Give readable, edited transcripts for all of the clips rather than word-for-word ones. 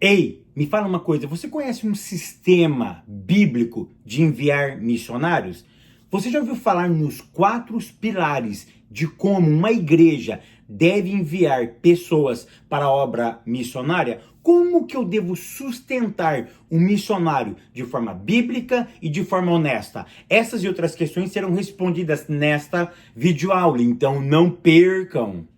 Ei, me fala uma coisa, você conhece um sistema bíblico de enviar missionários? Você já ouviu falar nos 4 pilares de como uma igreja deve enviar pessoas para a obra missionária? Como que eu devo sustentar um missionário de forma bíblica e de forma honesta? Essas e outras questões serão respondidas nesta videoaula, então não percam!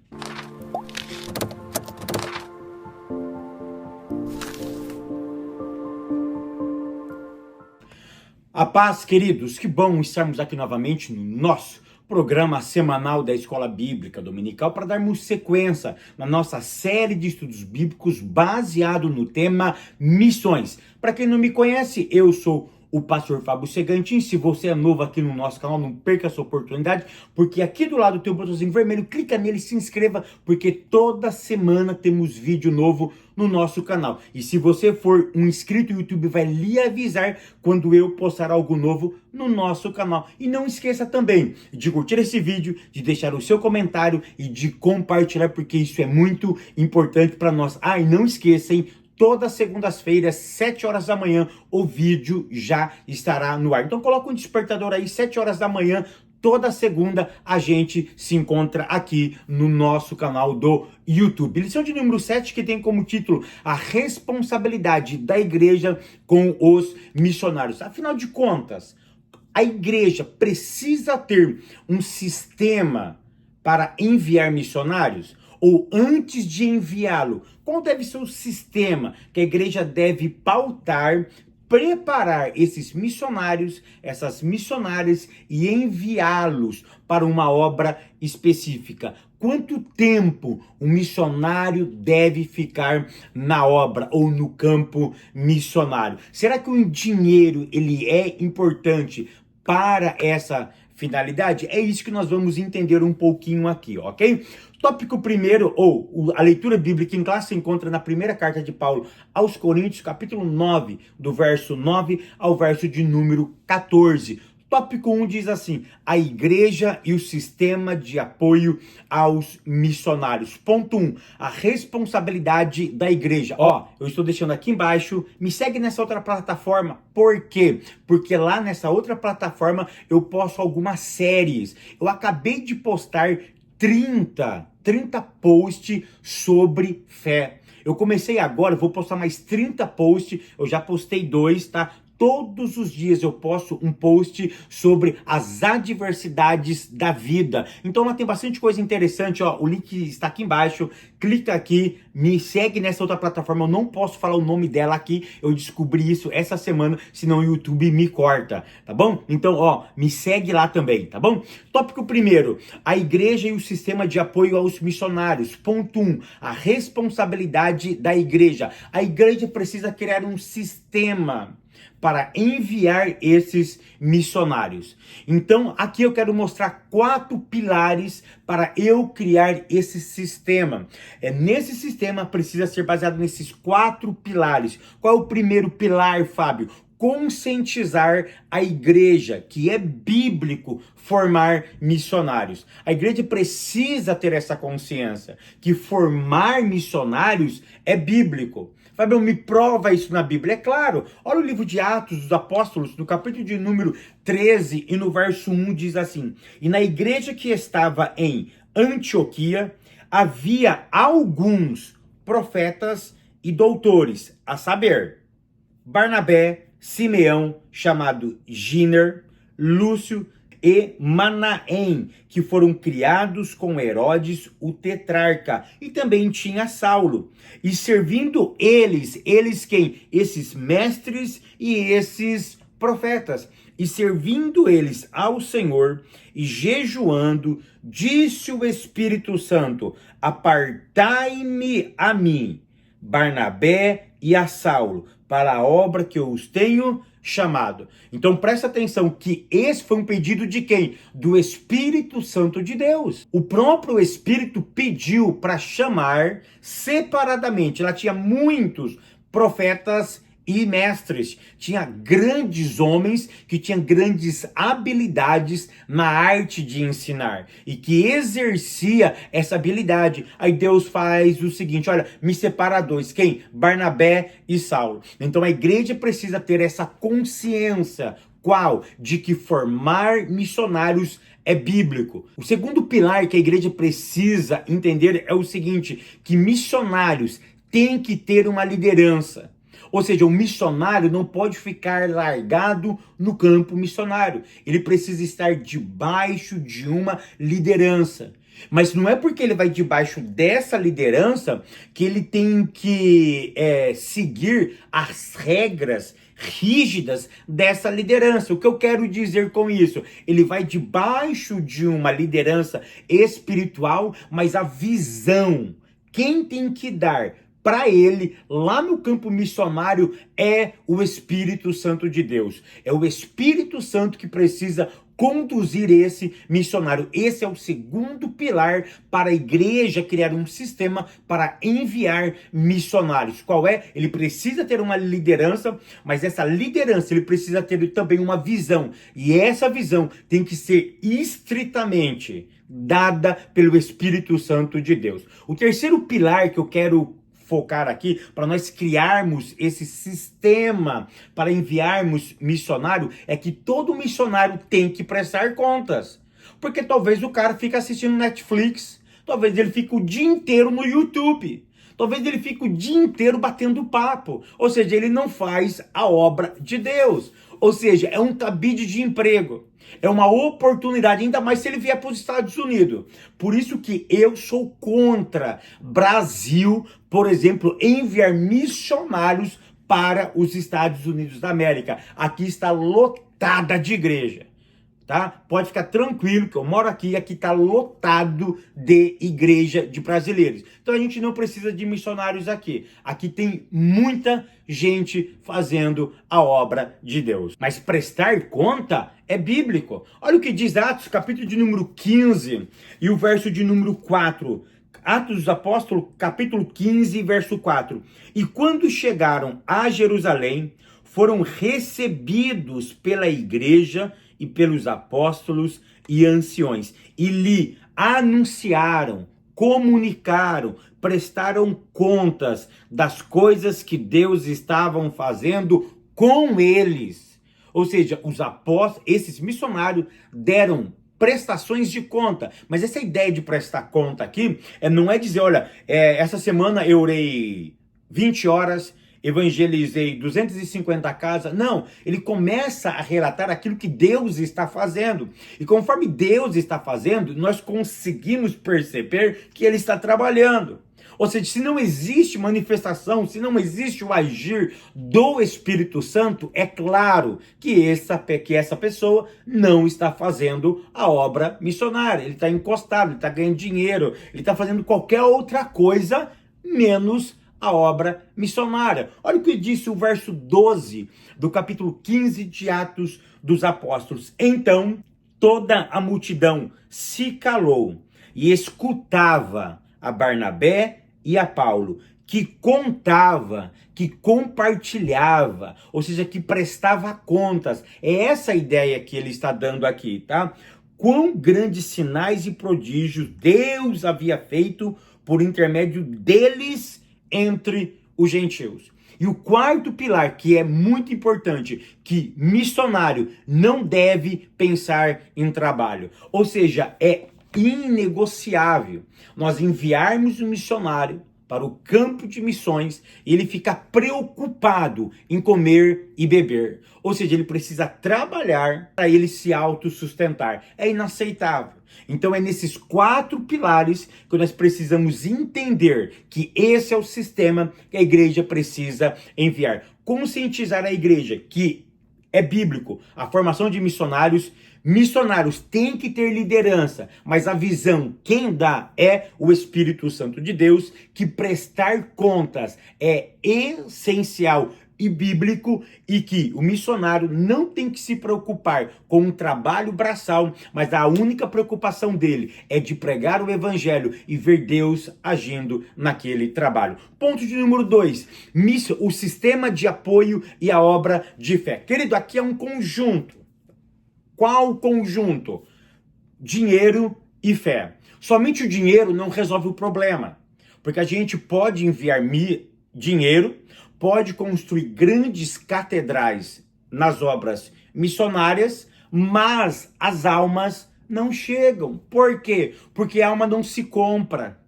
A paz, queridos, que bom estarmos aqui novamente no nosso programa semanal da Escola Bíblica Dominical para darmos sequência na nossa série de estudos bíblicos baseado no tema missões. Para quem não me conhece, eu sou o pastor Fábio Segantin. Se você é novo aqui no nosso canal, não perca essa oportunidade, porque aqui do lado tem um botãozinho vermelho, clica nele e se inscreva, porque toda semana temos vídeo novo no nosso canal. E se você for um inscrito, o YouTube vai lhe avisar quando eu postar algo novo no nosso canal. E não esqueça também de curtir esse vídeo, de deixar o seu comentário e de compartilhar, porque isso é muito importante para nós. E não esqueçam, todas segundas-feiras, 7 horas da manhã, o vídeo já estará no ar. Então coloca um despertador aí, 7 horas da manhã, toda segunda a gente se encontra aqui no nosso canal do YouTube. Lição de número 7, que tem como título a responsabilidade da igreja com os missionários. Afinal de contas, a igreja precisa ter um sistema para enviar missionários? Ou antes de enviá-lo, qual deve ser o sistema que a igreja deve pautar, preparar esses missionários, essas missionárias e enviá-los para uma obra específica? Quanto tempo um missionário deve ficar na obra ou no campo missionário? Será que o dinheiro ele é importante para essa finalidade? É isso que nós vamos entender um pouquinho aqui, ok? Tópico primeiro, a leitura bíblica em classe se encontra na primeira carta de Paulo aos Coríntios, capítulo 9, do verso 9 ao verso de número 14. Tópico 1 diz assim: a igreja e o sistema de apoio aos missionários. Ponto 1, a responsabilidade da igreja. Eu estou deixando aqui embaixo, me segue nessa outra plataforma. Por quê? Porque lá nessa outra plataforma eu posto algumas séries. Eu acabei de postar 30 posts sobre fé. Eu comecei agora, vou postar mais 30 posts, eu já postei 2, tá? Todos os dias eu posto um post sobre as adversidades da vida. Então lá tem bastante coisa interessante, o link está aqui embaixo. Clica aqui, me segue nessa outra plataforma. Eu não posso falar o nome dela aqui, eu descobri isso essa semana, senão o YouTube me corta, tá bom? Então, me segue lá também, tá bom? Tópico primeiro, a igreja e o sistema de apoio aos missionários. Ponto 1, a responsabilidade da igreja. A igreja precisa criar um sistema para enviar esses missionários. Então, aqui eu quero mostrar 4 pilares para eu criar esse sistema. Nesse sistema precisa ser baseado nesses 4 pilares. Qual é o primeiro pilar, Fábio? Conscientizar a igreja, que é bíblico formar missionários. A igreja precisa ter essa consciência, que formar missionários é bíblico. Fábio, me prova isso na Bíblia. É claro, olha o livro de Atos dos Apóstolos, no capítulo de número 13 e no verso 1 diz assim: e na igreja que estava em Antioquia, havia alguns profetas e doutores, a saber, Barnabé, Simeão, chamado Giner, Lúcio e Manaém, que foram criados com Herodes, o tetrarca, e também tinha Saulo. E servindo eles quem? Esses mestres e esses profetas. E servindo eles ao Senhor e jejuando, disse o Espírito Santo: apartai-me a mim, Barnabé e a Saulo, para a obra que eu os tenho chamado. Então presta atenção que esse foi um pedido de quem? Do Espírito Santo de Deus. O próprio Espírito pediu para chamar separadamente. Ela tinha muitos profetas e mestres, tinha grandes homens que tinham grandes habilidades na arte de ensinar e que exercia essa habilidade. Aí Deus faz o seguinte, olha, me separa dois, quem? Barnabé e Saulo. Então a igreja precisa ter essa consciência, qual? De que formar missionários é bíblico. O segundo pilar que a igreja precisa entender é o seguinte, que missionários têm que ter uma liderança. Ou seja, o missionário não pode ficar largado no campo missionário. Ele precisa estar debaixo de uma liderança. Mas não é porque ele vai debaixo dessa liderança que ele tem que seguir as regras rígidas dessa liderança. O que eu quero dizer com isso? Ele vai debaixo de uma liderança espiritual, mas a visão, quem tem que dar para ele, lá no campo missionário, é o Espírito Santo de Deus. É o Espírito Santo que precisa conduzir esse missionário. Esse é o segundo pilar para a igreja criar um sistema para enviar missionários. Qual é? Ele precisa ter uma liderança, mas essa liderança ele precisa ter também uma visão. E essa visão tem que ser estritamente dada pelo Espírito Santo de Deus. O terceiro pilar que eu quero focar aqui, para nós criarmos esse sistema para enviarmos missionário, é que todo missionário tem que prestar contas. Porque talvez o cara fique assistindo Netflix, talvez ele fique o dia inteiro no YouTube, talvez ele fique o dia inteiro batendo papo, ou seja, ele não faz a obra de Deus. Ou seja, é um cabide de emprego. É uma oportunidade, ainda mais se ele vier para os Estados Unidos. Por isso que eu sou contra Brasil, por exemplo, enviar missionários para os Estados Unidos da América. Aqui está lotada de igreja. Tá? Pode ficar tranquilo que eu moro aqui está lotado de igreja de brasileiros. Então a gente não precisa de missionários aqui. Aqui tem muita gente fazendo a obra de Deus. Mas prestar conta é bíblico. Olha o que diz Atos, capítulo de número 15 e o verso de número 4. Atos dos Apóstolos, capítulo 15, verso 4. E quando chegaram a Jerusalém, foram recebidos pela igreja e pelos apóstolos e anciões, e lhe anunciaram, comunicaram, prestaram contas das coisas que Deus estava fazendo com eles. Ou seja, os apóstolos, esses missionários deram prestações de conta. Mas essa ideia de prestar conta aqui não é dizer, olha, essa semana eu orei 20 horas, evangelizei 250 casas. Não, ele começa a relatar aquilo que Deus está fazendo. E conforme Deus está fazendo, nós conseguimos perceber que ele está trabalhando. Ou seja, se não existe manifestação, se não existe o agir do Espírito Santo, é claro que essa pessoa não está fazendo a obra missionária. Ele está encostado, ele está ganhando dinheiro, ele está fazendo qualquer outra coisa, menos a obra missionária. Olha o que disse o verso 12 do capítulo 15 de Atos dos Apóstolos. Então toda a multidão se calou e escutava a Barnabé e a Paulo, que contava, que compartilhava, ou seja, que prestava contas. É essa a ideia que ele está dando aqui, tá? Quão grandes sinais e prodígios Deus havia feito por intermédio deles entre os gentios. E o quarto pilar, que é muito importante, que missionário não deve pensar em trabalho. Ou seja, é inegociável nós enviarmos um missionário para o campo de missões e ele fica preocupado em comer e beber. Ou seja, ele precisa trabalhar para ele se autossustentar. É inaceitável. Então é nesses quatro pilares que nós precisamos entender que esse é o sistema que a igreja precisa enviar. Conscientizar a igreja que é bíblico a formação de missionários. Missionários têm que ter liderança, mas a visão quem dá é o Espírito Santo de Deus, que prestar contas é essencial, e bíblico, e que o missionário não tem que se preocupar com um trabalho braçal, mas a única preocupação dele é de pregar o evangelho e ver Deus agindo naquele trabalho. Ponto de número 2, o sistema de apoio e a obra de fé. Querido, aqui é um conjunto. Qual conjunto? Dinheiro e fé. Somente o dinheiro não resolve o problema, porque a gente pode enviar dinheiro, pode construir grandes catedrais nas obras missionárias, mas as almas não chegam. Por quê? Porque a alma não se compra.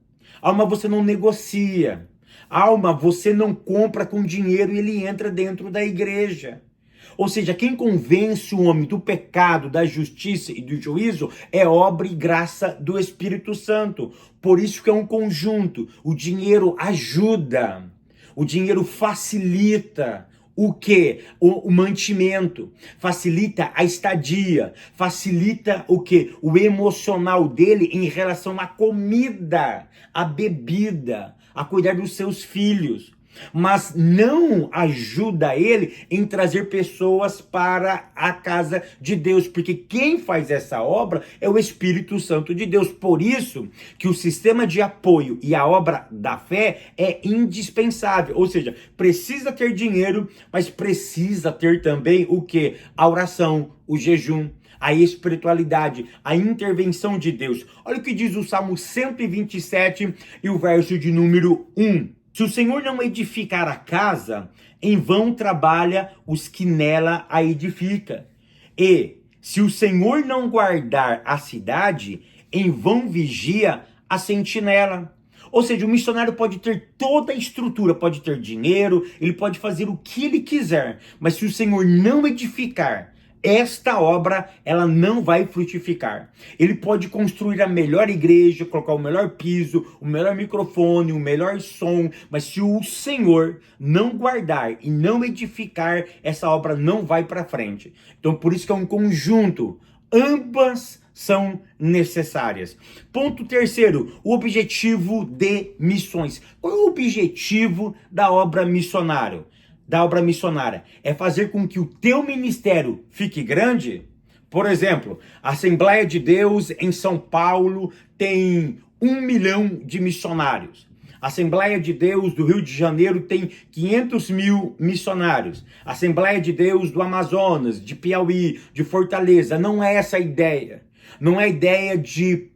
A alma você não negocia. A alma você não compra com dinheiro e ele entra dentro da igreja. Ou seja, quem convence o homem do pecado, da justiça e do juízo é obra e graça do Espírito Santo. Por isso que é um conjunto. O dinheiro ajuda. O dinheiro facilita o quê? O mantimento, facilita a estadia, facilita o quê? O emocional dele em relação à comida, à bebida, a cuidar dos seus filhos. Mas não ajuda ele em trazer pessoas para a casa de Deus, porque quem faz essa obra é o Espírito Santo de Deus. Por isso que o sistema de apoio e a obra da fé é indispensável, ou seja, precisa ter dinheiro, mas precisa ter também o quê? A oração, o jejum, a espiritualidade, a intervenção de Deus. Olha o que diz o Salmo 127 e o verso de número 1. Se o Senhor não edificar a casa, em vão trabalha os que nela a edifica. E se o Senhor não guardar a cidade, em vão vigia a sentinela. Ou seja, o missionário pode ter toda a estrutura, pode ter dinheiro, ele pode fazer o que ele quiser, mas se o Senhor não edificar esta obra, ela não vai frutificar. Ele pode construir a melhor igreja, colocar o melhor piso, o melhor microfone, o melhor som, mas se o Senhor não guardar e não edificar, essa obra não vai para frente. Então, por isso que é um conjunto. Ambas são necessárias. Ponto terceiro, o objetivo de missões. Qual é o objetivo da obra missionária? É fazer com que o teu ministério fique grande. Por exemplo, a Assembleia de Deus em São Paulo tem 1 milhão de missionários. A Assembleia de Deus do Rio de Janeiro tem 500 mil missionários. A Assembleia de Deus do Amazonas, de Piauí, de Fortaleza. Não é essa a ideia. Não é a ideia de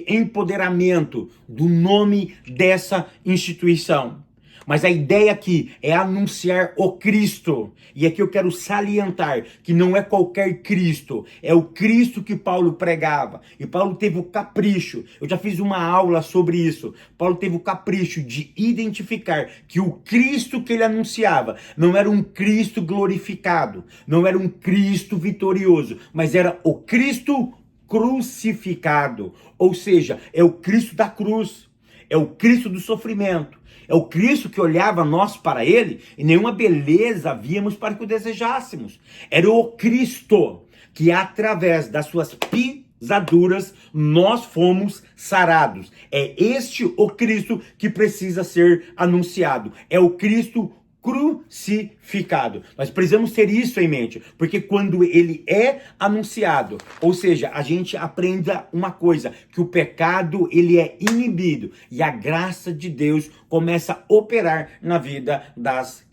empoderamento do nome dessa instituição. Mas a ideia aqui é anunciar o Cristo. E aqui eu quero salientar que não é qualquer Cristo. É o Cristo que Paulo pregava. E Paulo teve o capricho. Eu já fiz uma aula sobre isso. Paulo teve o capricho de identificar que o Cristo que ele anunciava não era um Cristo glorificado. Não era um Cristo vitorioso. Mas era o Cristo crucificado. Ou seja, é o Cristo da cruz. É o Cristo do sofrimento. É o Cristo que olhava nós para ele e nenhuma beleza víamos para que o desejássemos. Era o Cristo que através das suas pisaduras nós fomos sarados. É este o Cristo que precisa ser anunciado. É o Cristo crucificado. Nós precisamos ter isso em mente, porque quando ele é anunciado, ou seja, a gente aprenda uma coisa, que o pecado ele é inibido e a graça de Deus começa a operar na vida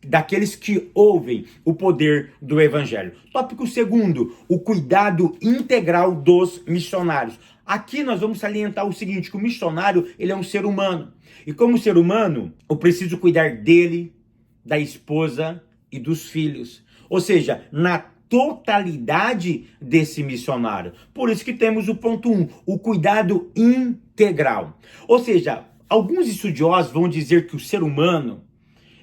daqueles que ouvem o poder do evangelho. Tópico segundo, o cuidado integral dos missionários. Aqui nós vamos salientar o seguinte, que o missionário ele é um ser humano, e como ser humano, eu preciso cuidar dele, da esposa e dos filhos. Ou seja, na totalidade desse missionário. Por isso que temos o ponto 1, o cuidado integral. Ou seja, alguns estudiosos vão dizer que o ser humano,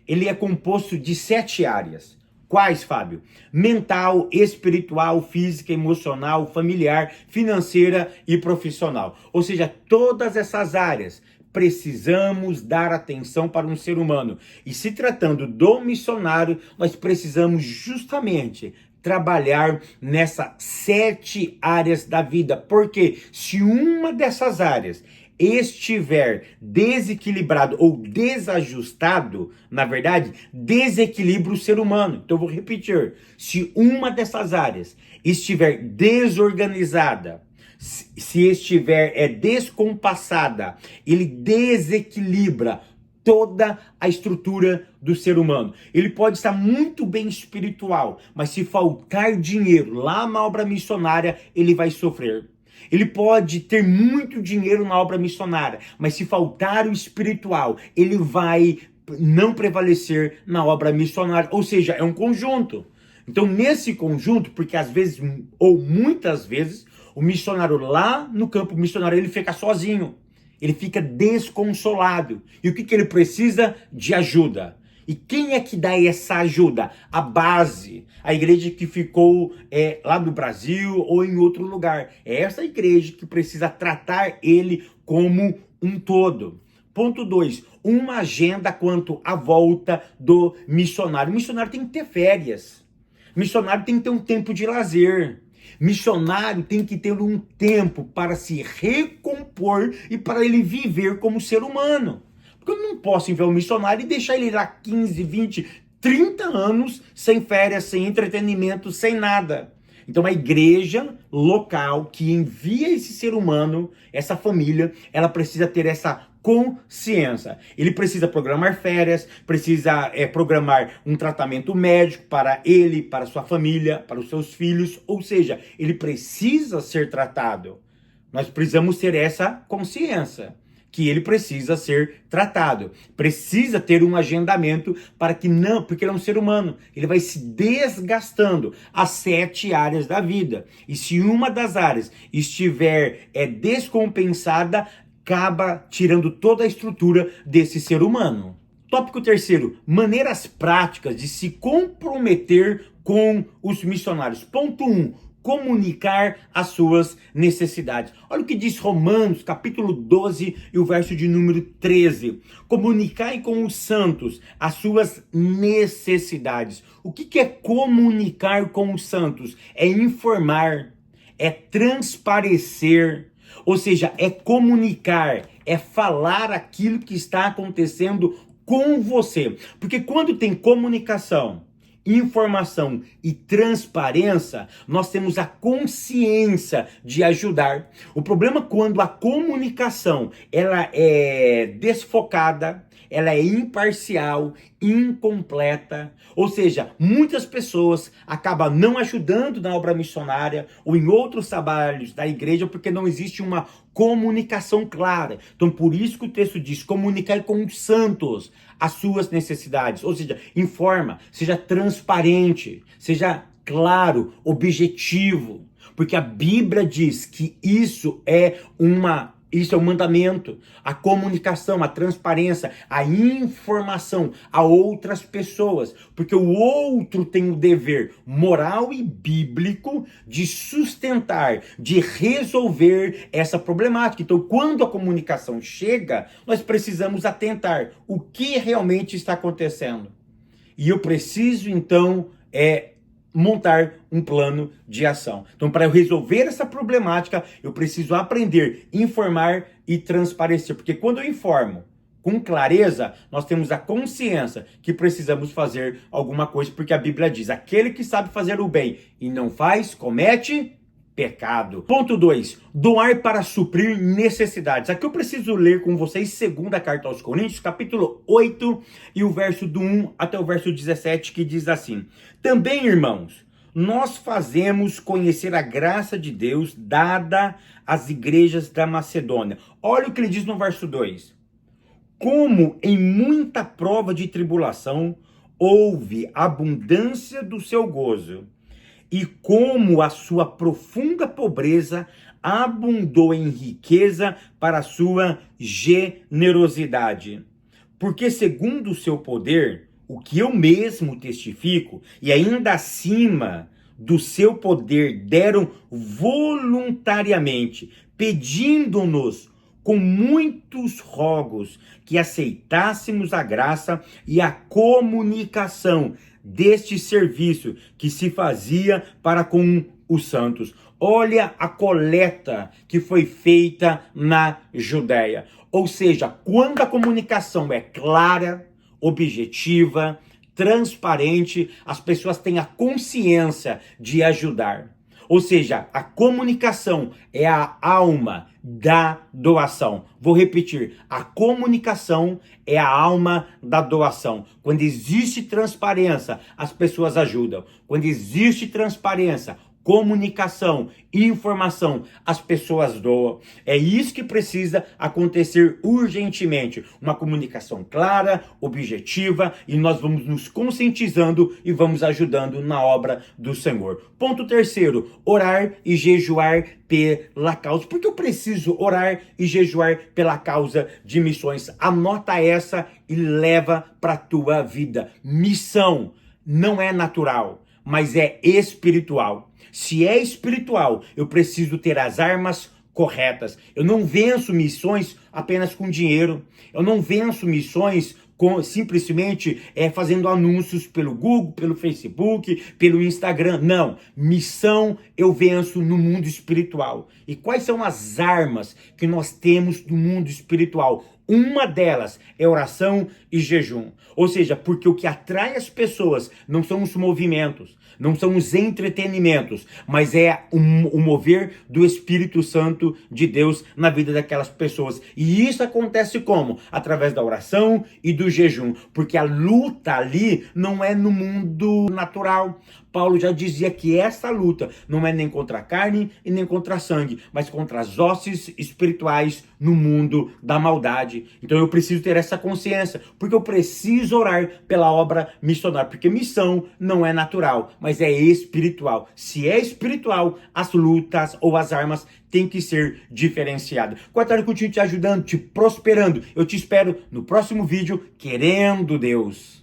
ele é composto de 7 áreas. Quais, Fábio? Mental, espiritual, física, emocional, familiar, financeira e profissional. Ou seja, todas essas áreas precisamos dar atenção para um ser humano. E se tratando do missionário, nós precisamos justamente trabalhar nessas 7 áreas da vida. Porque se uma dessas áreas estiver desequilibrado ou desajustado, na verdade, desequilibra o ser humano. Então eu vou repetir: se uma dessas áreas estiver desorganizada, se estiver descompassada, ele desequilibra toda a estrutura do ser humano. Ele pode estar muito bem espiritual, mas se faltar dinheiro lá na obra missionária, ele vai sofrer. Ele pode ter muito dinheiro na obra missionária, mas se faltar o espiritual, ele vai não prevalecer na obra missionária. Ou seja, é um conjunto. Então, nesse conjunto, porque às vezes, ou muitas vezes, o missionário lá no campo missionário, ele fica sozinho. Ele fica desconsolado. E o que ele precisa? De ajuda. E quem é que dá essa ajuda? A base. A igreja que ficou lá no Brasil ou em outro lugar. É essa igreja que precisa tratar ele como um todo. Ponto 2. Uma agenda quanto à volta do missionário. O missionário tem que ter férias. O missionário tem que ter um tempo de lazer. Missionário tem que ter um tempo para se recompor e para ele viver como ser humano. Porque eu não posso enviar um missionário e deixar ele lá 15, 20, 30 anos sem férias, sem entretenimento, sem nada. Então a igreja local que envia esse ser humano, essa família, ela precisa ter essa consciência. Ele precisa programar férias, precisa programar um tratamento médico para ele, para sua família, para os seus filhos, ou seja, ele precisa ser tratado. Nós precisamos ter essa consciência que ele precisa ser tratado, precisa ter um agendamento para que não, porque ele é um ser humano, ele vai se desgastando as 7 áreas da vida, e se uma das áreas estiver descompensada, acaba tirando toda a estrutura desse ser humano. Tópico 3, maneiras práticas de se comprometer com os missionários. Ponto 1, comunicar as suas necessidades. Olha o que diz Romanos, capítulo 12 e o verso de número 13. Comunicai com os santos as suas necessidades. O que é comunicar com os santos? É informar, é transparecer, ou seja, é comunicar, é falar aquilo que está acontecendo com você. Porque quando tem comunicação, informação e transparência, nós temos a consciência de ajudar. O problema é quando a comunicação ela é desfocada, ela é imparcial, incompleta, ou seja, muitas pessoas acabam não ajudando na obra missionária ou em outros trabalhos da igreja porque não existe uma comunicação clara. Então, por isso que o texto diz, comunicar com os santos as suas necessidades, ou seja, informa, seja transparente, seja claro, objetivo, porque a Bíblia diz que isso é um mandamento, a comunicação, a transparência, a informação a outras pessoas, porque o outro tem o dever moral e bíblico de sustentar, de resolver essa problemática. Então, quando a comunicação chega, nós precisamos atentar o que realmente está acontecendo. E eu preciso, então, montar um plano de ação. Então, para eu resolver essa problemática, eu preciso aprender, informar e transparecer. Porque quando eu informo com clareza, nós temos a consciência que precisamos fazer alguma coisa, porque a Bíblia diz, aquele que sabe fazer o bem e não faz, comete pecado. Ponto 2, doar para suprir necessidades. Aqui eu preciso ler com vocês 2ª carta aos Coríntios, capítulo 8, e o verso do 1 até o verso 17, que diz assim: também, irmãos, nós fazemos conhecer a graça de Deus dada às igrejas da Macedônia. Olha o que ele diz no verso 2. Como em muita prova de tribulação houve abundância do seu gozo, e como a sua profunda pobreza abundou em riqueza para a sua generosidade. Porque segundo o seu poder, o que eu mesmo testifico, e ainda acima do seu poder deram voluntariamente, pedindo-nos com muitos rogos que aceitássemos a graça e a comunicação deste serviço que se fazia para com os santos. Olha a coleta que foi feita na Judéia. Ou seja, quando a comunicação é clara, objetiva, transparente, as pessoas têm a consciência de ajudar. Ou seja, a comunicação é a alma da doação. Vou repetir, a comunicação é a alma da doação. Quando existe transparência, as pessoas ajudam. Quando existe transparência, comunicação, informação, as pessoas doam. É isso que precisa acontecer urgentemente. Uma comunicação clara, objetiva, e nós vamos nos conscientizando e vamos ajudando na obra do Senhor. Ponto terceiro, orar e jejuar pela causa. Por que eu preciso orar e jejuar pela causa de missões? Anota essa e leva para a tua vida. Missão não é natural, mas é espiritual. Se é espiritual, eu preciso ter as armas corretas. Eu não venço missões apenas com dinheiro. Eu não venço missões simplesmente fazendo anúncios pelo Google, pelo Facebook, pelo Instagram. Não, missão eu venço no mundo espiritual. E quais são as armas que nós temos no mundo espiritual? Uma delas é oração e jejum. Ou seja, porque o que atrai as pessoas não são os movimentos, não são os entretenimentos, mas é o mover do Espírito Santo de Deus na vida daquelas pessoas. E isso acontece como? Através da oração e do jejum. Porque a luta ali não é no mundo natural. Paulo já dizia que essa luta não é nem contra a carne e nem contra a sangue, mas contra as hostes espirituais no mundo da maldade. Então eu preciso ter essa consciência, porque eu preciso orar pela obra missionária, porque missão não é natural, mas é espiritual. Se é espiritual, as lutas ou as armas têm que ser diferenciadas. Quarta-feira, continuo te ajudando, te prosperando. Eu te espero no próximo vídeo, querendo Deus.